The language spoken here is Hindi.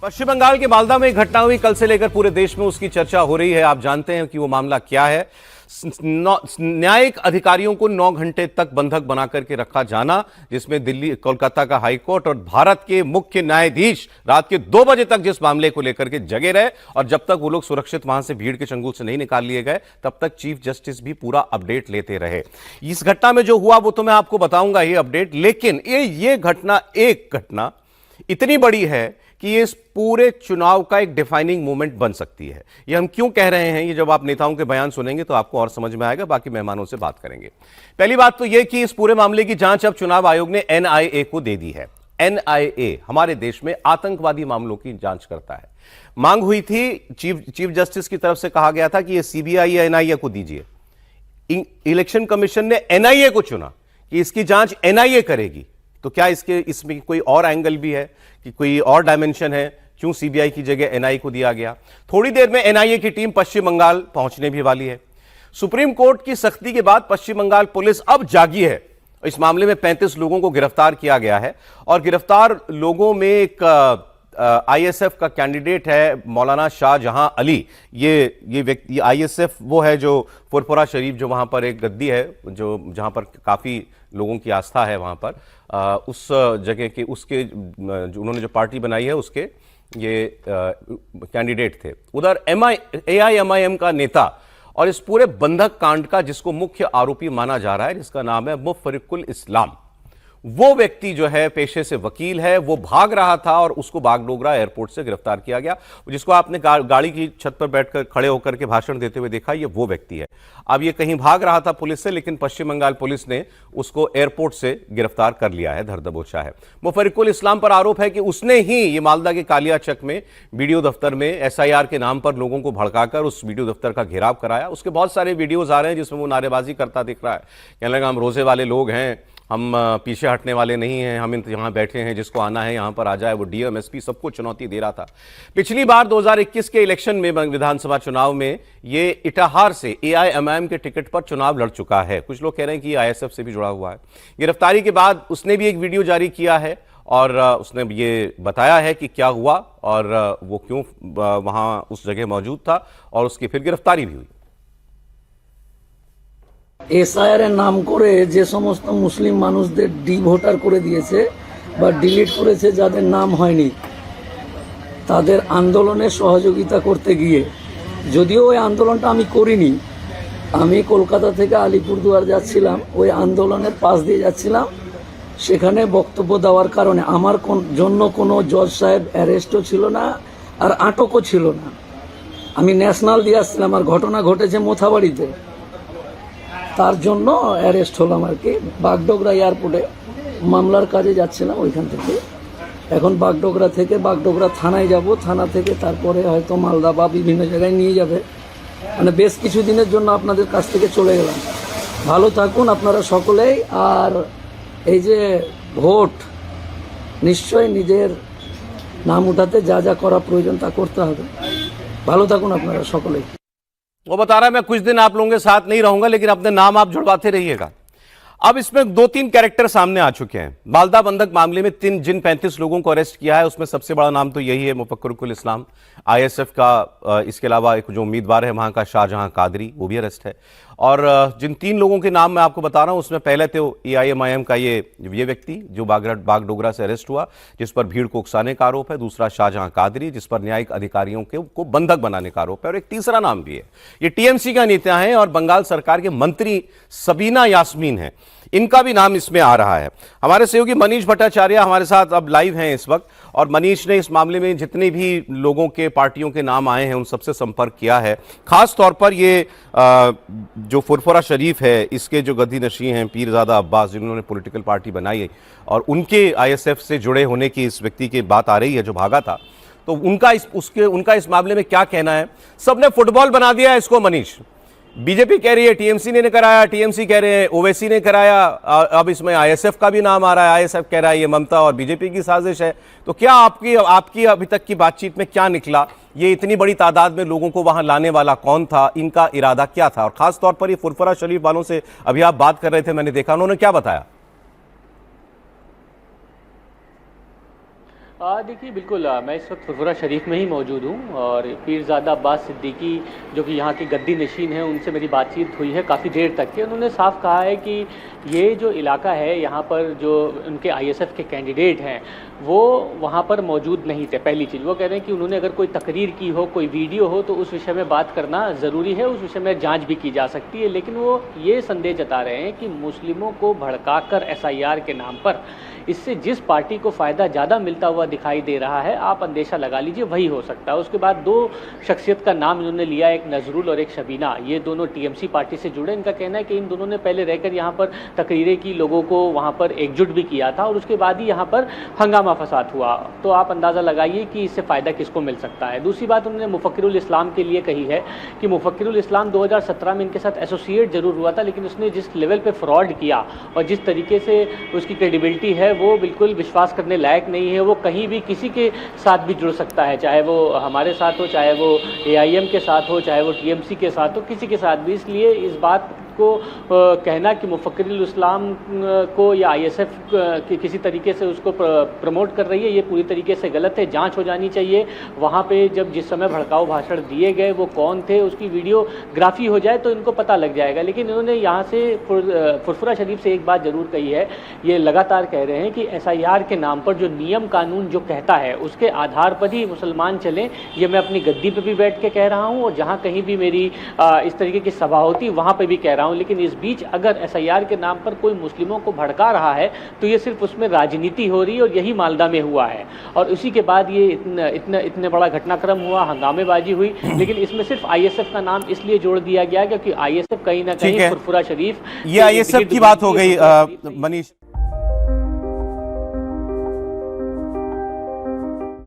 पश्चिम बंगाल के मालदा में एक घटना हुई, कल से लेकर पूरे देश में उसकी चर्चा हो रही है। आप जानते हैं कि वो मामला क्या है। न्यायिक अधिकारियों को 9 घंटे तक बंधक बना करके रखा जाना, जिसमें दिल्ली, कोलकाता का हाईकोर्ट और भारत के मुख्य न्यायाधीश रात के 2 बजे तक जिस मामले को लेकर के जगे रहे और जब तक वो लोग सुरक्षित वहां से भीड़ के चंगुल से नहीं निकाल लिए गए, तब तक चीफ जस्टिस भी पूरा अपडेट लेते रहे। इस घटना में जो हुआ वो तो मैं आपको बताऊंगा ये अपडेट, लेकिन ये घटना इतनी बड़ी है कि ये इस पूरे चुनाव का एक डिफाइनिंग मोमेंट बन सकती है। ये हम क्यों कह रहे हैं, ये जब आप नेताओं के बयान सुनेंगे तो आपको और समझ में आएगा। बाकी मेहमानों से बात करेंगे। पहली बात तो यह कि इस पूरे मामले की जांच अब चुनाव आयोग ने एनआईए को दे दी है। एनआईए हमारे देश में आतंकवादी मामलों की जांच करता है। मांग हुई थी, चीफ जस्टिस की तरफ से कहा गया था कि यह सीबीआई या एनआईए को दीजिए। इलेक्शन कमीशन ने एनआईए को चुना कि इसकी जांच एनआईए करेगी। तो क्या इसमें कोई और एंगल भी है कि कोई और डायमेंशन है, क्यों सीबीआई की जगह एनआईए को दिया गया? थोड़ी देर में एनआईए की टीम पश्चिम बंगाल पहुंचने भी वाली है। सुप्रीम कोर्ट की सख्ती के बाद पश्चिम बंगाल पुलिस अब जागी है। इस मामले में 35 लोगों को गिरफ्तार किया गया है और गिरफ्तार लोगों में एक आईएसएफ का कैंडिडेट है मौलाना शाहजहां अली। ये व्यक्ति आईएसएफ वो है जो फुरफुरा शरीफ, जो वहां पर एक गद्दी है, जो जहां पर काफी लोगों की आस्था है, वहां पर उस जगह के उसके जो उन्होंने जो पार्टी बनाई है उसके ये कैंडिडेट थे। उधर एआईएमआईएम का नेता और इस पूरे बंधक कांड का जिसको मुख्य आरोपी माना जा रहा है, जिसका नाम है मुफरिकुल इस्लाम, वो व्यक्ति जो है पेशे से वकील है, वो भाग रहा था और उसको बागडोगरा एयरपोर्ट से गिरफ्तार किया गया। जिसको आपने गाड़ी की छत पर बैठकर खड़े होकर के भाषण देते हुए देखा, ये वो व्यक्ति है। अब ये कहीं भाग रहा था पुलिस से, लेकिन पश्चिम बंगाल पुलिस ने उसको एयरपोर्ट से गिरफ्तार कर लिया है, धर दबोचा है। मुफरिकुल इस्लाम पर आरोप है कि उसने ही ये मालदा के कालियाचक में बीडीओ दफ्तर में एसआईआर के नाम पर लोगों को भड़काकर उस बीडीओ दफ्तर का घेराव कराया। उसके बहुत सारे वीडियोज आ रहे हैं जिसमें वो नारेबाजी करता दिख रहा है, कहने लगा हम रोजे वाले लोग हैं, हम पीछे हटने वाले नहीं हैं, हम यहाँ बैठे हैं, जिसको आना है यहाँ पर आ जाए। वो डीएम एसपी सबको चुनौती दे रहा था। पिछली बार 2021 के इलेक्शन में विधानसभा चुनाव में ये इटाहार से एआईएमआईएम के टिकट पर चुनाव लड़ चुका है। कुछ लोग कह रहे हैं कि आईएसएफ से भी जुड़ा हुआ है। गिरफ्तारी के बाद उसने भी एक वीडियो जारी किया है और उसने ये बताया है कि क्या हुआ और वो क्यों वहां उस जगह मौजूद था और उसकी फिर गिरफ्तारी भी हुई। এসআইআর এর নাম করে যে সমস্ত মুসলিম মানুষদের ডিভোটার করে দিয়েছে বা ডিলিট করেছে, যাদের নাম হয়নি, তাদের আন্দোলনে সহযোগিতা করতে গিয়ে, যদিও ওই আন্দোলনটা আমি করিনি, আমি কলকাতা থেকে আলিপুরদুয়ার যাচ্ছিলাম, ওই আন্দোলনের পাশ দিয়ে যাচ্ছিলাম, সেখানে বক্তব্য দেওয়ার কারণে আমার জন্য কোনো জজ সাহেব অ্যারেস্টও ছিল না আর আটকও ছিল না। আমি ন্যাশনাল দিয়ে আসছিলাম আর ঘটনা ঘটেছে মোথাবাড়িতে, তার জন্য অ্যারেস্ট হলাম আর কি। বাগডোগরা এয়ারপোর্টে মামলার কাজে যাচ্ছিলাম, ওইখান থেকে এখন বাগডোগরা থানায় যাব, থানা থেকে তারপরে হয়তো মালদা বা বিভিন্ন জায়গায় নিয়ে যাবে। মানে বেশ কিছু দিনের জন্য আপনাদের কাছ থেকে চলে গেলাম। ভালো থাকুন আপনারা সকলেই। আর এই যে ভোট, নিশ্চয়ই নিজের নাম উঠাতে যা যা করা প্রয়োজন তা করতে হবে। ভালো থাকুন আপনারা সকলেই। वो बता रहा है मैं कुछ दिन आप लोगों के साथ नहीं रहूंगा, लेकिन अपने नाम आप जुड़वाते रहिएगा। अब इसमें 2-3 कैरेक्टर सामने आ चुके हैं। मालदा बंधक मामले में जिन 35 लोगों को अरेस्ट किया है उसमें सबसे बड़ा नाम तो यही है, मुफक्किरुल इस्लाम, आईएसएफ का। इसके अलावा एक जो उम्मीदवार है वहां का शाहजहां कादरी, वो भी अरेस्ट है। और जिन 3 लोगों के नाम मैं आपको बता रहा हूं उसमें पहले तो एआईएमआईएम का ये व्यक्ति जो बागडोगरा से अरेस्ट हुआ, जिस पर भीड़ को उकसाने का आरोप है। दूसरा शाहजहां कादरी, जिस पर न्यायिक अधिकारियों को बंधक बनाने का आरोप है। और एक तीसरा नाम भी है, ये टीएमसी का नेता है और बंगाल सरकार के मंत्री सबीना यास्मीन है, इनका भी नाम इसमें आ रहा है। हमारे सहयोगी मनीष भट्टाचार्य हमारे साथ अब लाइव हैं इस वक्त, और मनीष ने इस मामले में जितने भी लोगों के, पार्टियों के नाम आए हैं उन सबसे संपर्क किया है। खास तौर पर ये जो फुरफुरा शरीफ है, इसके जो गद्दी नशी हैं पीरजादा अब्बास, जिन्होंने पॉलिटिकल पार्टी बनाई है और उनके आईएसएफ से जुड़े होने की इस व्यक्ति की बात आ रही है जो भागा था, तो उनका इस मामले में क्या कहना है? सबने फुटबॉल बना दिया है इसको मनीष। बीजेपी कह रही है टीएमसी ने कराया, टीएमसी कह रहे हैं ओवैसी ने कराया, अब इसमें आईएसएफ का भी नाम आ रहा है। आईएसएफ कह रहा है ये ममता और बीजेपी की साजिश है। तो क्या आपकी अभी तक की बातचीत में क्या निकला? ये इतनी बड़ी तादाद में लोगों को वहां लाने वाला कौन था? इनका इरादा क्या था? और खास तौर पर ये फुरफुरा शरीफ वालों से अभी आप बात कर रहे थे, मैंने देखा, उन्होंने क्या बताया? देखिए बिल्कुल, मैं इस वक्त फुरफुरा शरीफ में ही मौजूद हूँ और पीरज़ादा अब्बास सिद्दीकी जो कि यहाँ की गद्दी नशीन हैं, उनसे मेरी बातचीत हुई है काफ़ी देर तक के। उन्होंने साफ कहा है कि ये जो इलाका है, यहाँ पर जो उनके आईएसएफ के कैंडिडेट हैं वो वहाँ पर मौजूद नहीं थे। पहली चीज़ वो कह रहे हैं कि उन्होंने अगर कोई तकरीर की हो, कोई वीडियो हो, तो उस विषय में बात करना ज़रूरी है, उस विषय में जाँच भी की जा सकती है। लेकिन वो ये संदेश जता रहे हैं कि मुस्लिमों को भड़काकर एसआईआर के नाम पर इससे जिस पार्टी को फ़ायदा ज़्यादा मिलता हुआ दिखाई दे रहा है, आप अंदेशा लगा लीजिए वही हो सकता है। उसके बाद दो शख्सियत का नाम इन्होंने लिया, एक नजरुल और एक शबीना। ये दोनों टीएमसी पार्टी से जुड़े। इनका कहना है कि इन दोनों ने पहले रहकर यहाँ पर तकरीरें की, लोगों को वहाँ पर एकजुट भी किया था और उसके बाद ही यहाँ पर हंगामा फसाद हुआ। तो आप अंदाज़ा लगाइए कि इससे फ़ायदा किसको मिल सकता है। दूसरी बात उन्होंने मुफक्किरुल इस्लाम के लिए कही है कि मुफक्किरुल इस्लाम 2017 में इनके साथ एसोसिएट ज़रूर हुआ था, लेकिन उसने जिस लेवल पर फ्रॉड किया और जिस तरीके से उसकी क्रेडिबिलिटी है वो बिल्कुल विश्वास करने लायक नहीं है। वो कहीं भी किसी के साथ भी जुड़ सकता है, चाहे वो हमारे साथ हो, चाहे वो एआईएम के साथ हो, चाहे वो टीएमसी के साथ हो, किसी के साथ भी। इसलिए इस बात को कहना कि मुफक्किरुल इस्लाम को या आईएसएफ किसी तरीके से उसको प्रमोट कर रही है, ये पूरी तरीके से गलत है। जांच हो जानी चाहिए। वहाँ पे जब जिस समय भड़काऊ भाषण दिए गए वो कौन थे, उसकी वीडियोग्राफी हो जाए तो इनको पता लग जाएगा। लेकिन इन्होंने यहाँ से फुरफुरा शरीफ से एक बात ज़रूर कही है, ये लगातार कह रहे हैं कि एसआईआर के नाम पर जो नियम कानून जो कहता है उसके आधार पर ही मुसलमान चलें। ये मैं अपनी गद्दी पे भी बैठ के कह रहा हूँ और जहाँ कहीं भी मेरी इस तरीके की सभा होती वहाँ पे भी कह रहा हूँ। लेकिन इस बीच अगर एसआईआर के नाम पर कोई मुस्लिमों को भड़का रहा है तो ये सिर्फ उसमें राजनीति हो रही है और यही मालदा में हुआ है। और उसी के बाद ये इतने बड़ा घटनाक्रम हुआ, हंगामेबाजी हुई। लेकिन इसमें सिर्फ आईएसएफ का नाम इसलिए जोड़ दिया गया क्योंकि आईएसएफ कहीं ना कहीं फुरफुरा शरीफ, ये आईएसएफ की बात हो गई मनीष।